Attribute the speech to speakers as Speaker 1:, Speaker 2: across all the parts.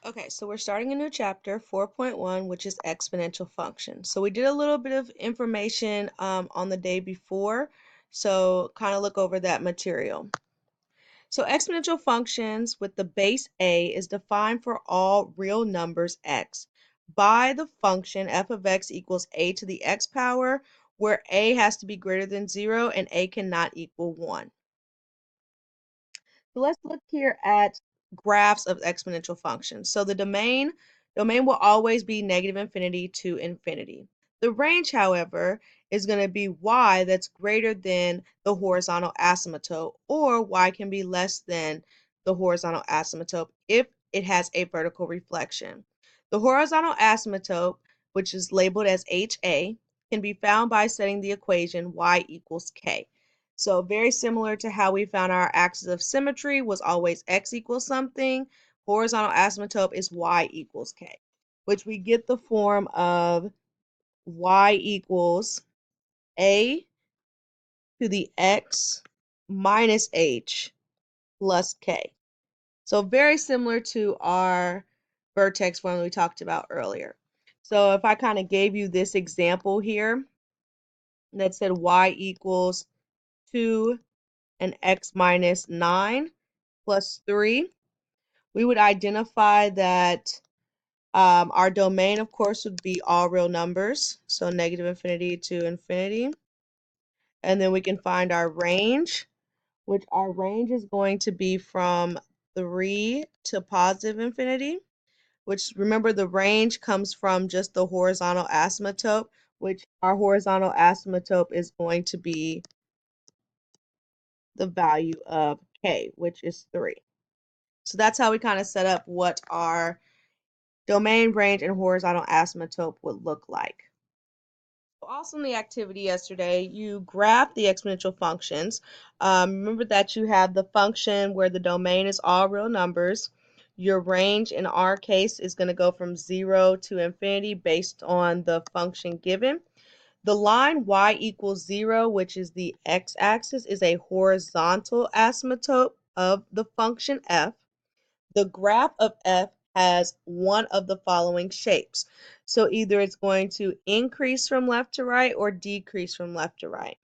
Speaker 1: Okay, so we're starting a new chapter, 4.1, which is exponential functions. So we did a little bit of information on the day before, so kind of look over that material. So exponential functions with the base a is defined for all real numbers x by the function f of x equals a to the x power, where a has to be greater than 0 and a cannot equal 1. So let's look here at graphs of exponential functions. So the domain will always be negative infinity to infinity. The range, however, is going to be y that's greater than the horizontal asymptote, or y can be less than the horizontal asymptote if it has a vertical reflection. The horizontal asymptote, which is labeled as HA, can be found by setting the equation y equals k. So very similar to how we found our axis of symmetry was always x equals something, horizontal asymptote is y equals k, which we get the form of y equals a to the x minus h plus k. So very similar to our vertex form we talked about earlier. So if I kind of gave you this example here that said y equals 2 and x minus 9 plus 3, we would identify that our domain, of course, would be all real numbers, so negative infinity to infinity. And then we can find our range, which our range is going to be from 3 to positive infinity, which remember the range comes from just the horizontal asymptote, which our horizontal asymptote is going to be the value of k, which is 3. So that's how we kind of set up what our domain, range, and horizontal asymptote would look like. Also in the activity yesterday, you graph the exponential functions. Remember that you have the function where the domain is all real numbers. Your range in our case is going to go from 0 to infinity based on the function given. The line y equals 0, which is the x-axis, is a horizontal asymptote of the function f. The graph of f has one of the following shapes. So either it's going to increase from left to right or decrease from left to right.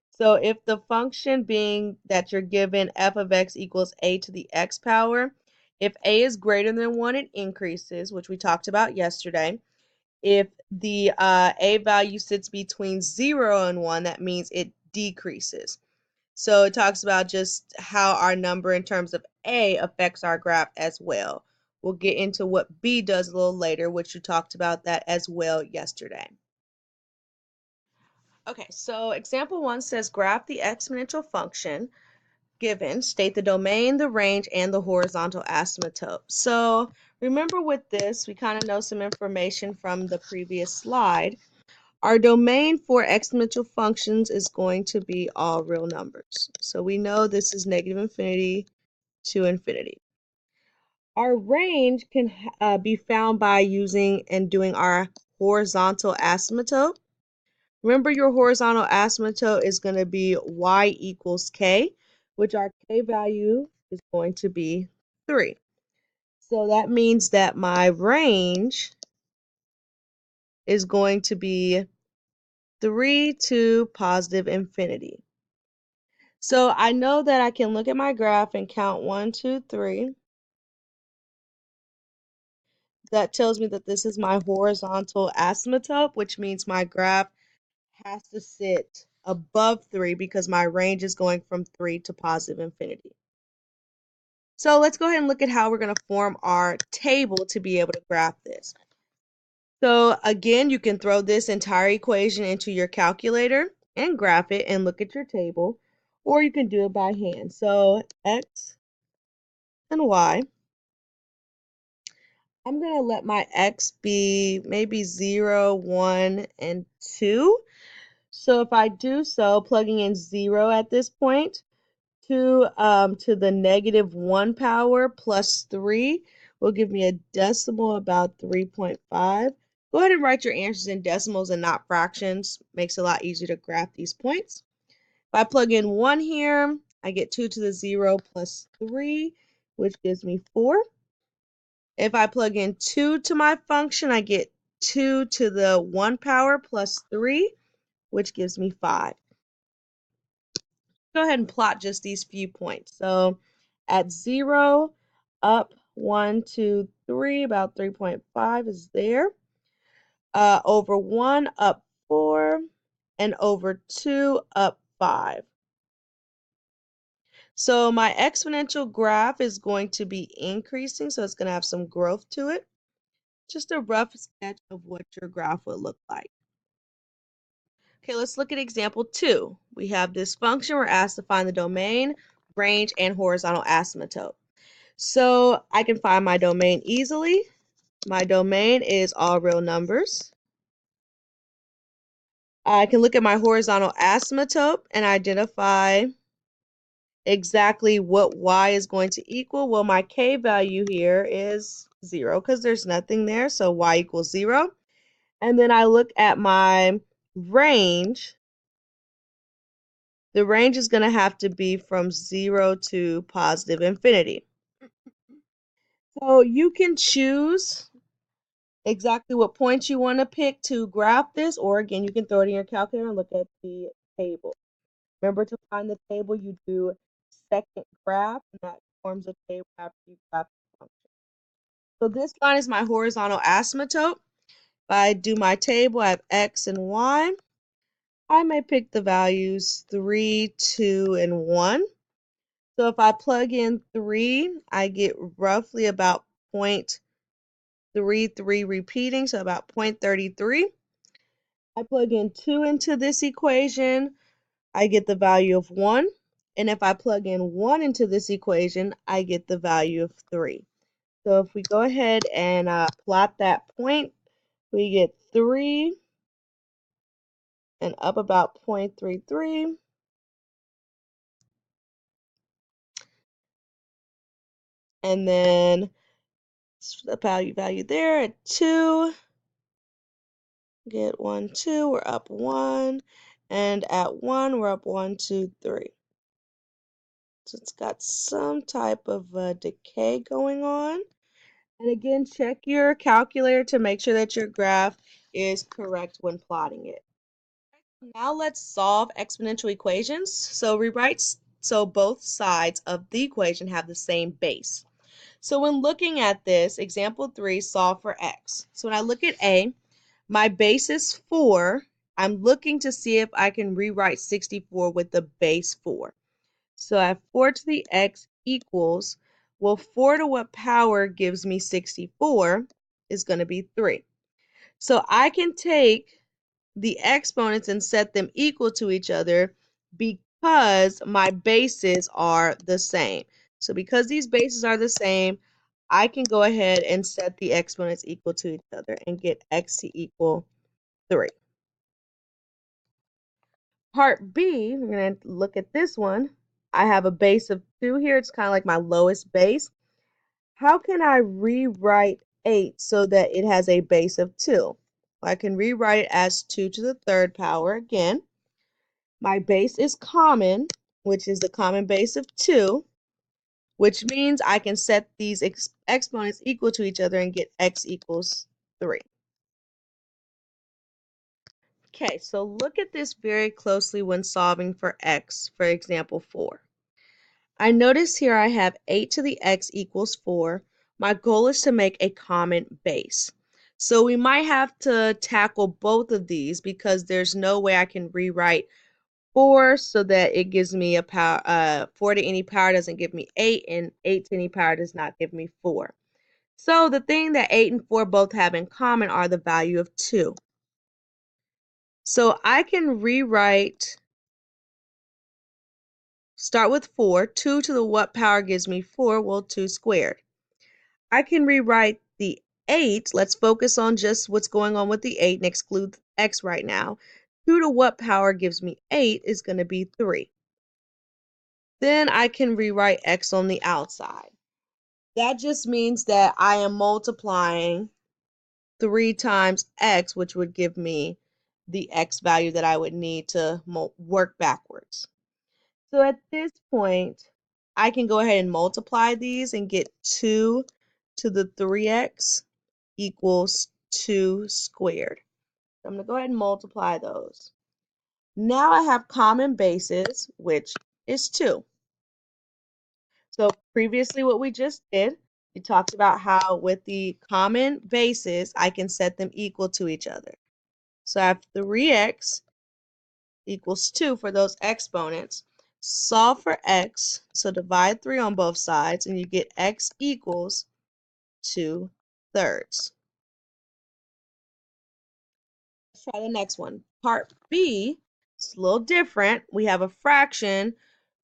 Speaker 1: So if the function being that you're given f of x equals a to the x power, if a is greater than 1, it increases, which we talked about yesterday. If the a value sits between 0 and 1, that means it decreases. So it talks about just how our number in terms of A affects our graph as well. We'll get into what B does a little later, which you talked about that as well yesterday. Okay, so example 1 says graph the exponential function given, state the domain, the range, and the horizontal asymptote. So remember with this, we kind of know some information from the previous slide. Our domain for exponential functions is going to be all real numbers. So we know this is negative infinity to infinity. Our range can be found by using and doing our horizontal asymptote. Remember your horizontal asymptote is going to be y equals k, which our k value is going to be 3. So that means that my range is going to be 3 to positive infinity. So I know that I can look at my graph and count 1, 2, 3. That tells me that this is my horizontal asymptote, which means my graph has to sit above 3 because my range is going from 3 to positive infinity. So let's go ahead and look at how we're going to form our table to be able to graph this. So again, you can throw this entire equation into your calculator and graph it and look at your table, or you can do it by hand. So x and y. I'm going to let my x be maybe 0, 1, and 2. So if I do so, plugging in 0 at this point, 2 to the negative 1 power plus 3 will give me a decimal about 3.5. Go ahead and write your answers in decimals and not fractions. Makes it a lot easier to graph these points. If I plug in 1 here, I get 2 to the 0 plus 3, which gives me 4. If I plug in 2 to my function, I get 2 to the 1 power plus 3, which gives me 5. Go ahead and plot just these few points. So at 0, up 1, 2, 3, about 3.5 is there. Over 1, up 4, and over 2, up 5. So my exponential graph is going to be increasing, so it's going to have some growth to it. Just a rough sketch of what your graph would look like. Okay, let's look at example 2. We have this function. We're asked to find the domain, range, and horizontal asymptote. So I can find my domain easily. My domain is all real numbers. I can look at my horizontal asymptote and identify exactly what y is going to equal. Well, my k value here is 0 because there's nothing there, so y equals 0. And then I look at my range. The range is going to have to be from 0 to positive infinity. So you can choose exactly what points you want to pick to graph this, or again, you can throw it in your calculator and look at the table. Remember, to find the table, you do second graph, and that forms a table after you graph the function. So this line is my horizontal asymptote. If I do my table, I have x and y. I may pick the values 3, 2, and 1. So if I plug in 3, I get roughly about 0.33 repeating, so about 0.33. I plug in 2 into this equation, I get the value of 1. And if I plug in 1 into this equation, I get the value of 3. So if we go ahead and plot that point, we get 3 and up about 0.33. And then the value there at 2. Get 1, 2, we're up 1. And at 1, we're up 1, 2, 3. So it's got some type of decay going on. And again, check your calculator to make sure that your graph is correct when plotting it. Now let's solve exponential equations. So rewrite so both sides of the equation have the same base. So when looking at this, example 3, solve for x. So when I look at a, my base is 4. I'm looking to see if I can rewrite 64 with the base 4. So I have 4 to the x equals, well, 4 to what power gives me 64 is going to be 3. So I can take the exponents and set them equal to each other because my bases are the same. So because these bases are the same, I can go ahead and set the exponents equal to each other and get x to equal 3. Part B, we're going to look at this one. I have a base of 2 here. It's kind of like my lowest base. How can I rewrite 8 so that it has a base of 2? I can rewrite it as 2 to the 3rd power again. My base is common, which is the common base of 2, which means I can set these exponents equal to each other and get x equals 3. Okay, so look at this very closely when solving for x, for example 4. I notice here I have 8 to the x equals 4. My goal is to make a common base. So we might have to tackle both of these because there's no way I can rewrite 4 so that it gives me a power, 4 to any power doesn't give me 8, and 8 to any power does not give me 4. So the thing that 8 and 4 both have in common are the value of 2. So I can rewrite, start with 4. 2 to the what power gives me 4? Well, 2 squared. I can rewrite the 8. Let's focus on just what's going on with the 8 and exclude x right now. 2 to what power gives me 8 is going to be 3. Then I can rewrite x on the outside. That just means that I am multiplying 3 times x, which would give me the x value that I would need to work backwards. So at this point, I can go ahead and multiply these and get 2 to the 3x equals 2 squared. So I'm going to go ahead and multiply those. Now I have common bases, which is 2. So previously what we just did, we talked about how with the common bases, I can set them equal to each other. So I have 3x equals 2 for those exponents. Solve for x, so divide 3 on both sides, and you get x equals 2/3. Let's try the next one. Part B, it's a little different. We have a fraction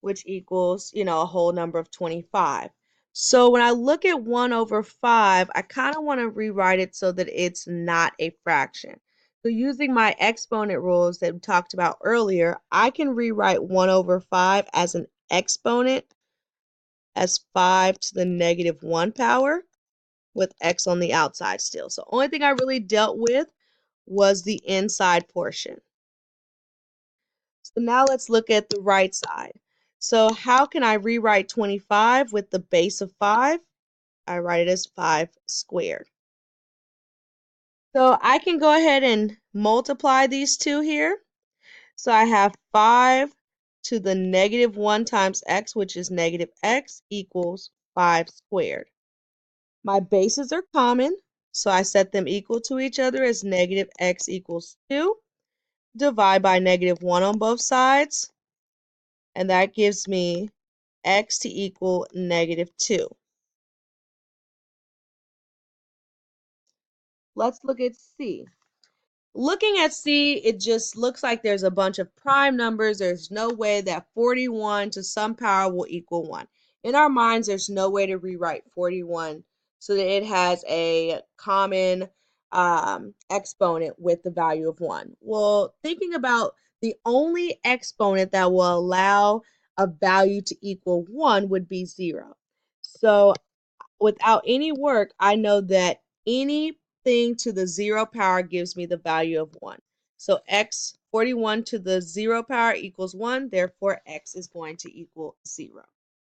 Speaker 1: which equals, a whole number of 25. So when I look at 1 over 5, I kind of want to rewrite it so that it's not a fraction. So using my exponent rules that we talked about earlier, I can rewrite 1 over 5 as an exponent as 5 to the negative 1 power with x on the outside still. So only thing I really dealt with was the inside portion. So now let's look at the right side. So how can I rewrite 25 with the base of 5? I write it as 5 squared. So I can go ahead and multiply these two here. So I have 5 to the negative 1 times x, which is negative x, equals 5 squared. My bases are common, so I set them equal to each other as negative x equals 2. Divide by negative 1 on both sides, and that gives me x to equal negative 2. Let's look at C. Looking at C, it just looks like there's a bunch of prime numbers. There's no way that 41 to some power will equal 1. In our minds, there's no way to rewrite 41 so that it has a common exponent with the value of 1. Well, thinking about the only exponent that will allow a value to equal 1 would be 0. So without any work, I know that anything to the 0 power gives me the value of 1. So 41 to the 0 power equals 1, therefore x is going to equal 0.